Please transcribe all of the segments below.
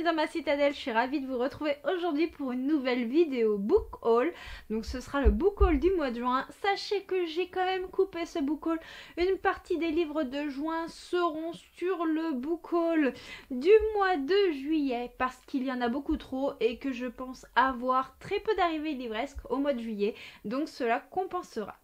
bienvenue dans ma citadelle, je suis ravie de vous retrouver aujourd'hui pour une nouvelle vidéo book haul. Donc ce sera le book haul du mois de juin. Sachez que j'ai quand même coupé ce book haul. Une partie des livres de juin seront sur le book haul du mois de juillet parce qu'il y en a beaucoup trop et que je pense avoir très peu d'arrivées livresques au mois de juillet. Donc cela compensera.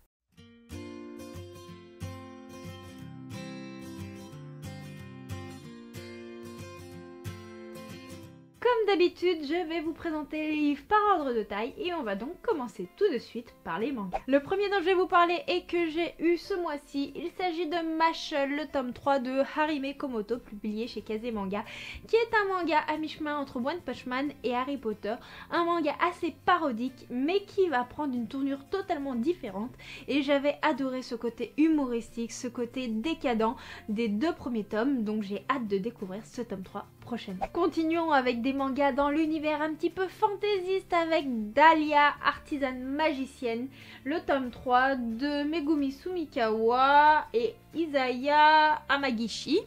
Comme d'habitude, je vais vous présenter les livres par ordre de taille et on va donc commencer tout de suite par les mangas. Le premier dont je vais vous parler et que j'ai eu ce mois-ci, il s'agit de Mashle, le tome 3 de Harime Komoto, publié chez Kazé Manga, qui est un manga à mi-chemin entre One Punch Man et Harry Potter, un manga assez parodique mais qui va prendre une tournure totalement différente et j'avais adoré ce côté humoristique, ce côté décadent des deux premiers tomes, donc j'ai hâte de découvrir ce tome 3 prochainement. Continuons avec des mangas dans l'univers un petit peu fantaisiste avec Dahlia, artisane magicienne, le tome 3 de Megumi Sumikawa et Isaya Amagishi.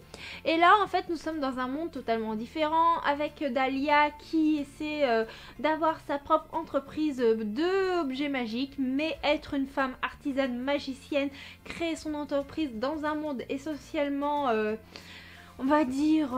Et là en fait nous sommes dans un monde totalement différent avec Dahlia qui essaie d'avoir sa propre entreprise d'objets magiques, mais être une femme artisane magicienne, créer son entreprise dans un monde essentiellement on va dire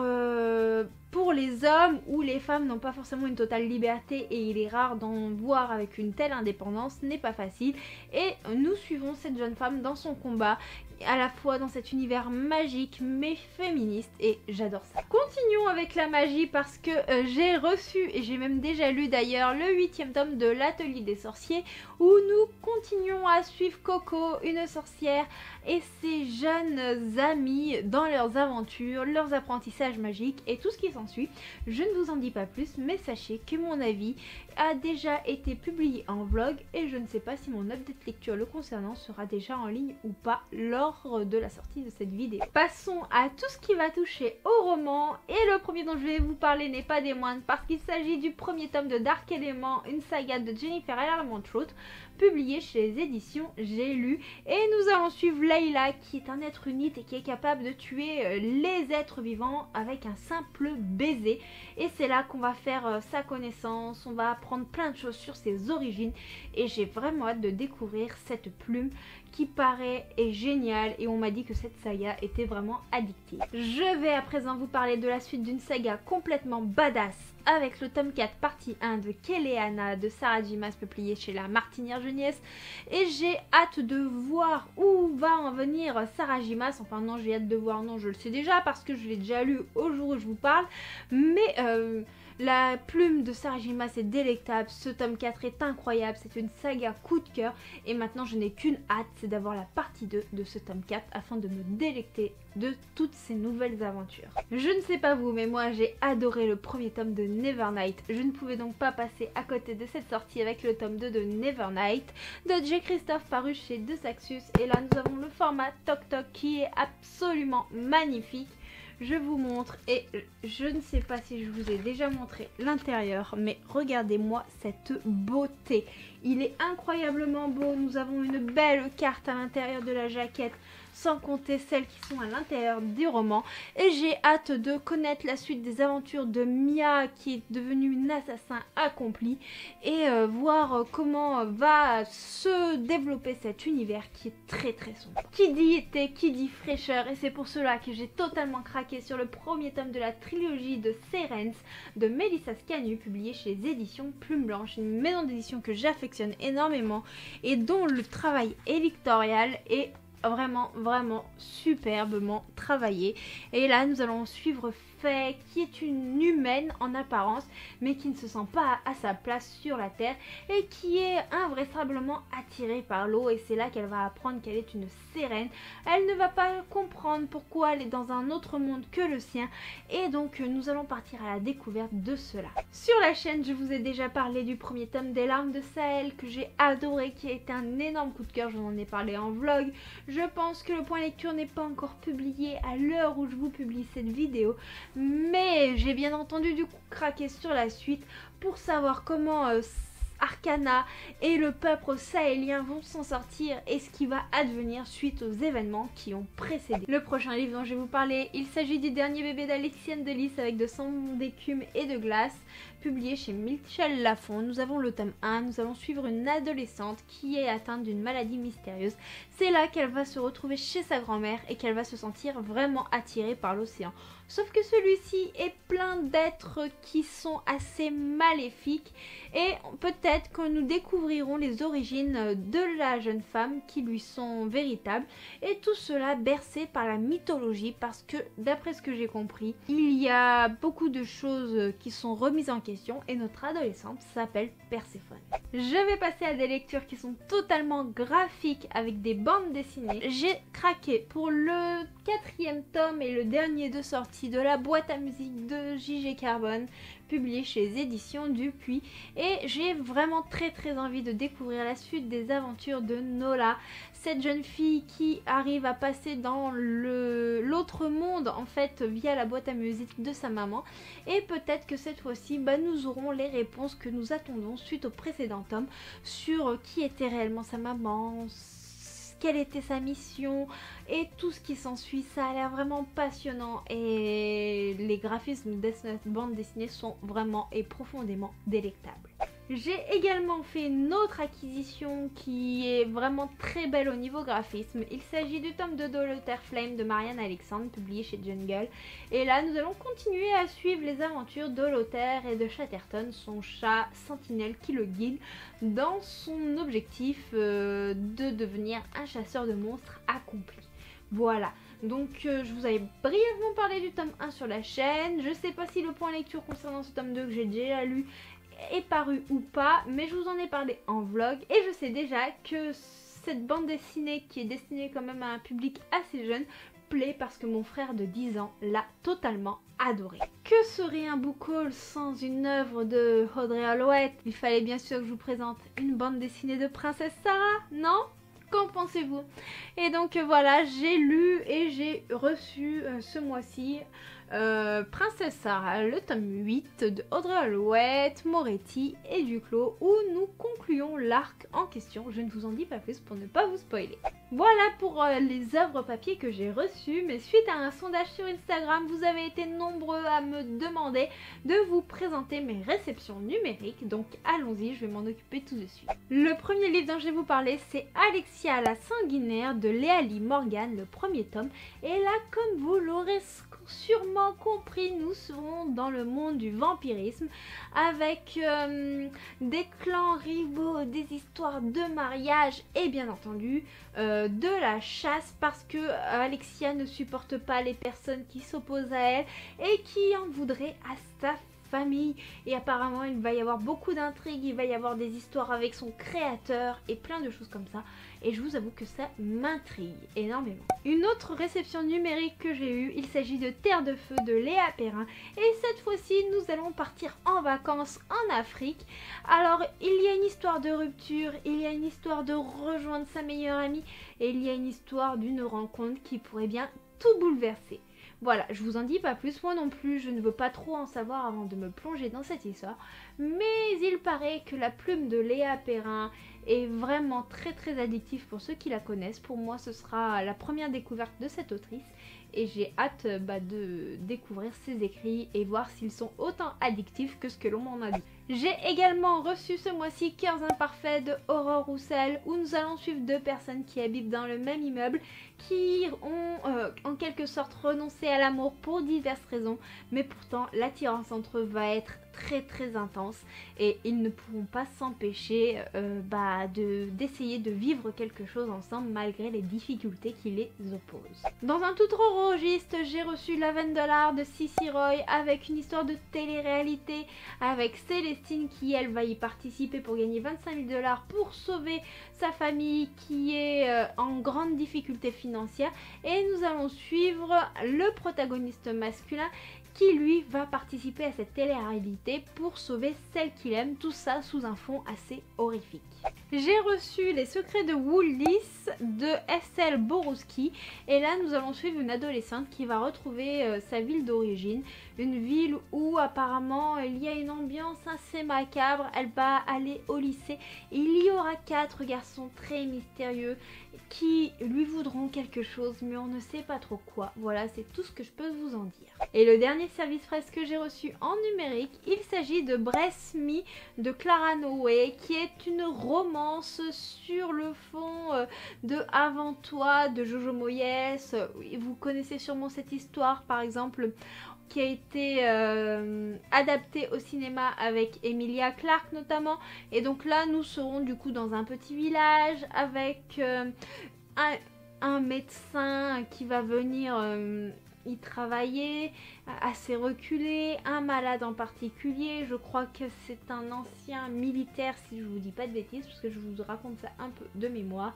pour les hommes où les femmes n'ont pas forcément une totale liberté et il est rare d'en voir avec une telle indépendance, n'est pas facile. Et nous suivons cette jeune femme dans son combat, à la fois dans cet univers magique mais féministe et j'adore ça. Continuons avec la magie parce que j'ai reçu et j'ai même déjà lu d'ailleurs le 8e tome de l'Atelier des sorciers où nous continuons à suivre Coco, une sorcière et ses jeunes amis dans leurs aventures, leurs apprentissages magiques et tout ce qui s'ensuit. Je ne vous en dis pas plus mais sachez que mon avis a déjà été publié en vlog et je ne sais pas si mon update lecture le concernant sera déjà en ligne ou pas lors de la sortie de cette vidéo. Passons à tout ce qui va toucher au roman et le premier dont je vais vous parler n'est pas des moindres parce qu'il s'agit du premier tome de Dark Element, une saga de Jennifer Armentrout publié chez les éditions J'ai lu et nous allons suivre Layla qui est un être unique et qui est capable de tuer les êtres vivants avec un simple baiser et c'est là qu'on va faire sa connaissance, on va apprendre plein de choses sur ses origines et j'ai vraiment hâte de découvrir cette plume qui paraît est géniale et on m'a dit que cette saga était vraiment addictive. Je vais à présent vous parler de la suite d'une saga complètement badass avec le tome 4 partie 1 de Keleana de Sarah J. Maas publié chez la Martinière Jeunesse et j'ai hâte de voir où va en venir Sarah J. Maas. Enfin non, j'ai hâte de voir, non je le sais déjà parce que je l'ai déjà lu au jour où je vous parle, mais la plume de Sarah J. Maas est délectable, ce tome 4 est incroyable, c'est une saga coup de cœur et maintenant je n'ai qu'une hâte, c'est d'avoir la partie 2 de ce tome 4 afin de me délecter de toutes ces nouvelles aventures. Je ne sais pas vous mais moi j'ai adoré le premier tome de Nevernight, je ne pouvais donc pas passer à côté de cette sortie avec le tome 2 de Nevernight de J. Christophe paru chez De Saxus et là nous avons le format Tok Tok qui est absolument magnifique. Je vous montre et je ne sais pas si je vous ai déjà montré l'intérieur mais regardez-moi cette beauté. Il est incroyablement beau, nous avons une belle carte à l'intérieur de la jaquette sans compter celles qui sont à l'intérieur du roman et j'ai hâte de connaître la suite des aventures de Mia qui est devenue une assassin accomplie et voir comment va se développer cet univers qui est très très sombre. Qui dit été, qui dit fraîcheur et c'est pour cela que j'ai totalement craqué sur le premier tome de la trilogie de Sérens de Mélissa Scanu publié chez les éditions Plume Blanche, une maison d'édition que j'affectionne énormément et dont le travail éditorial est vraiment superbement travaillé. Et là nous allons suivre Faye qui est une humaine en apparence mais qui ne se sent pas à sa place sur la terre et qui est invraisemblablement attirée par l'eau et c'est là qu'elle va apprendre qu'elle est une sérène. Elle ne va pas comprendre pourquoi elle est dans un autre monde que le sien et donc nous allons partir à la découverte de cela. Sur la chaîne je vous ai déjà parlé du premier tome des larmes de Sahel que j'ai adoré, qui a été un énorme coup de cœur, je vous en ai parlé en vlog. Je pense que le point lecture n'est pas encore publié à l'heure où je vous publie cette vidéo mais j'ai bien entendu du coup craqué sur la suite pour savoir comment Arcana et le peuple sahélien vont s'en sortir et ce qui va advenir suite aux événements qui ont précédé. Le prochain livre dont je vais vous parler, il s'agit du dernier bébé d'Alexiane de Lys avec de sang, d'écume et de glace, publié chez Michel Lafon. Nous avons le tome 1, nous allons suivre une adolescente qui est atteinte d'une maladie mystérieuse. C'est là qu'elle va se retrouver chez sa grand-mère et qu'elle va se sentir vraiment attirée par l'océan. Sauf que celui-ci est plein d'êtres qui sont assez maléfiques et peut-être que nous découvrirons les origines de la jeune femme qui lui sont véritables et tout cela bercé par la mythologie parce que d'après ce que j'ai compris, il y a beaucoup de choses qui sont remises en question et notre adolescente s'appelle Perséphone. Je vais passer à des lectures qui sont totalement graphiques avec des bandes dessinées. J'ai craqué pour le 4e tome et le dernier de sortie de la boîte à musique de J.G. Carbone, publié chez les éditions Dupuis, et j'ai vraiment très envie de découvrir la suite des aventures de Nola, cette jeune fille qui arrive à passer dans l'autre monde en fait via la boîte à musique de sa maman, et peut-être que cette fois-ci nous aurons les réponses que nous attendons suite au précédent tome sur qui était réellement sa maman, quelle était sa mission et tout ce qui s'ensuit. Ça a l'air vraiment passionnant et les graphismes de cette bande dessinée sont vraiment et profondément délectables. J'ai également fait une autre acquisition qui est vraiment très belle au niveau graphisme. Il s'agit du tome 2 d'Holoter Flame de Marianne Alexandre, publié chez Jungle. Et là, nous allons continuer à suivre les aventures d'Holoter et de Chatterton, son chat sentinelle qui le guide dans son objectif de devenir un chasseur de monstres accompli. Voilà, donc je vous avais brièvement parlé du tome 1 sur la chaîne. Je sais pas si le point lecture concernant ce tome 2 que j'ai déjà lu est paru ou pas, mais je vous en ai parlé en vlog et je sais déjà que cette bande dessinée qui est destinée quand même à un public assez jeune plaît parce que mon frère de 10 ans l'a totalement adoré. Que serait un book haul sans une œuvre de Audrey Alouette? Il fallait bien sûr que je vous présente une bande dessinée de Princesse Sarah, non? Qu'en pensez-vous? Et donc voilà, j'ai lu et j'ai reçu ce mois-ci Princesse Sarah, le tome 8 de Audrey Alouette, Moretti et Duclos, où nous concluons l'arc en question. Je ne vous en dis pas plus pour ne pas vous spoiler. Voilà pour les œuvres papier que j'ai reçues, mais suite à un sondage sur Instagram, vous avez été nombreux à me demander de vous présenter mes réceptions numériques, donc allons-y, je vais m'en occuper tout de suite. Le premier livre dont je vais vous parler, c'est Alexia la sanguinaire de Léalie Morgan, le premier tome, et là, comme vous l'aurez sûrement compris, nous serons dans le monde du vampirisme avec des clans rivaux, des histoires de mariage et bien entendu de la chasse parce que Alexia ne supporte pas les personnes qui s'opposent à elle et qui en voudraient à sa famille, et apparemment il va y avoir beaucoup d'intrigues, il va y avoir des histoires avec son créateur et plein de choses comme ça, et je vous avoue que ça m'intrigue énormément. Une autre réception numérique que j'ai eue, il s'agit de Terre de Feu de Léa Perrin, et cette fois-ci nous allons partir en vacances en Afrique. Alors il y a une histoire de rupture, il y a une histoire de rejoindre sa meilleure amie, et il y a une histoire d'une rencontre qui pourrait bien tout bouleverser. Voilà, je vous en dis pas plus, moi non plus, je ne veux pas trop en savoir avant de me plonger dans cette histoire, mais il paraît que la plume de Léa Perrin est vraiment très addictive pour ceux qui la connaissent. Pour moi, ce sera la première découverte de cette autrice et j'ai hâte de découvrir ses écrits et voir s'ils sont autant addictifs que ce que l'on m'en a dit. J'ai également reçu ce mois-ci Cœurs imparfaits de Aurore Roussel, où nous allons suivre deux personnes qui habitent dans le même immeuble, qui ont en quelque sorte renoncé à l'amour pour diverses raisons, mais pourtant l'attirance entre eux va être très intense et ils ne pourront pas s'empêcher d'essayer de vivre quelque chose ensemble malgré les difficultés qui les opposent. Dans un tout autre registre, j'ai reçu La Veine de l'Art de Cici Roy avec une histoire de télé-réalité avec Célestine qui elle va y participer pour gagner 25 000 $ pour sauver sa famille qui est en grande difficulté financière, et nous allons suivre le protagoniste masculin qui lui va participer à cette télé-réalité pour sauver celle qu'il aime, tout ça sous un fond assez horrifique. J'ai reçu Les Secrets de Woollis de S.L. Borowski et là nous allons suivre une adolescente qui va retrouver sa ville d'origine, une ville où apparemment il y a une ambiance assez macabre. Elle va aller au lycée et il y aura 4 garçons très mystérieux qui lui voudront quelque chose mais on ne sait pas trop quoi. Voilà, c'est tout ce que je peux vous en dire. Et le dernier service presse que j'ai reçu en numérique, il s'agit de Bless Me de Clara Noé, qui est une romance sur le fond de Avant toi de Jojo Moyes. Vous connaissez sûrement cette histoire par exemple qui a été adaptée au cinéma avec Emilia Clarke notamment. Et donc là nous serons du coup dans un petit village avec un médecin qui va venir y travailler, assez reculé, un malade en particulier, je crois que c'est un ancien militaire si je vous dis pas de bêtises parce que je vous raconte ça un peu de mémoire.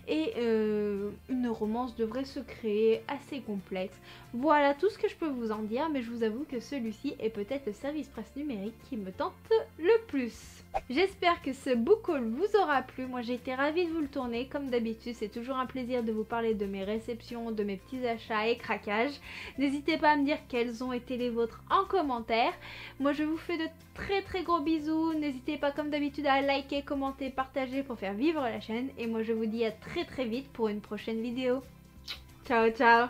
Et une romance devrait se créer assez complexe. Voilà tout ce que je peux vous en dire, mais je vous avoue que celui-ci est peut-être le service presse numérique qui me tente le plus. J'espère que ce book haul vous aura plu. Moi j'ai été ravie de vous le tourner. Comme d'habitude, c'est toujours un plaisir de vous parler de mes réceptions, de mes petits achats et craquages. N'hésitez pas à me dire quels ont été les vôtres en commentaire. Moi je vous fais de très gros bisous. N'hésitez pas comme d'habitude à liker, commenter, partager pour faire vivre la chaîne. Et moi je vous dis à très vite pour une prochaine vidéo. Ciao ciao.